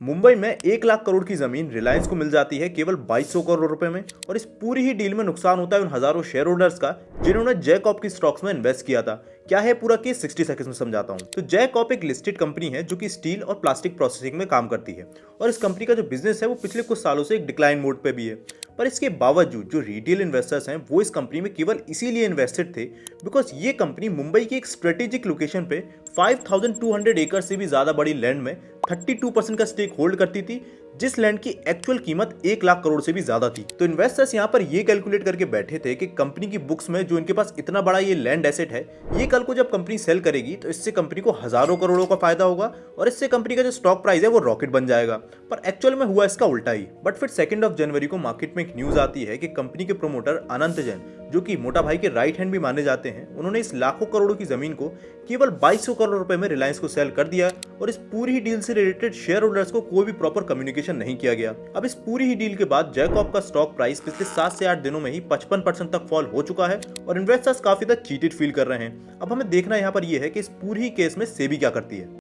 मुंबई में 1 लाख करोड़ की जमीन रिलायंस को मिल जाती है केवल 2200 करोड़ रुपए में। और इस पूरी ही डील में नुकसान होता है उन हजारों शेयर होल्डर्स का जिन्होंने जैकॉप की स्टॉक्स में इन्वेस्ट किया था। क्या है पूरा केस 60 सेकंड्स में समझाता हूं। तो जैकॉप एक लिस्टेड कंपनी है जो कि स्टील और प्लास्टिक प्रोसेसिंग में काम करती है। और इस कंपनी का जो बिजनेस है वो पिछले कुछ सालों से एक डिक्लाइन मोड पे भी है। पर इसके बावजूद जो रिटेल इन्वेस्टर्स हैं वो इस कंपनी में केवल इसीलिए इन्वेस्टेड थे बिकॉज ये कंपनी मुंबई की एक स्ट्रेटेजिक लोकेशन पे 5200 एकड़ से भी ज्यादा बड़ी लैंड में 32% का स्टेक होल्ड करती थी, जिस लैंड की एक्चुअल कीमत 1 लाख करोड़ से भी ज्यादा थी। तो इन्वेस्टर्स यहाँ पर ये कैलकुलेट करके बैठे थे कि कंपनी की बुक्स में जो इनके पास इतना बड़ा ये लैंड एसेट है, ये कल को जब कंपनी सेल करेगी तो इससे कंपनी को हजारों करोड़ों का फायदा होगा और इससे कंपनी का जो स्टॉक प्राइस है वो रॉकेट बन जाएगा। पर एक्चुअल में हुआ इसका उल्टा ही। बट फिर 2 जनवरी को मार्केट में एक न्यूज आती है कि कंपनी के प्रोमोटर अनंत जैन, जो कि मोटा भाई के राइट हैंड भी माने जाते हैं, उन्होंने इस लाखों करोड़ों की जमीन को केवल 2200 करोड़ रुपए में रिलायंस को सेल कर दिया और इस पूरी ही डील से रिलेटेड शेयर होल्डर्स को कोई भी प्रॉपर कम्युनिकेशन नहीं किया गया। अब इस पूरी ही डील के बाद जैकॉप का स्टॉक प्राइस पिछले 7 से 8 दिनों में ही 55% तक फॉल हो चुका है और इन्वेस्टर्स काफी ज्यादा चीटेड फील कर रहे हैं। अब हमें देखना यहाँ पर यह है कि इस पूरी ही केस में सेबी क्या करती है।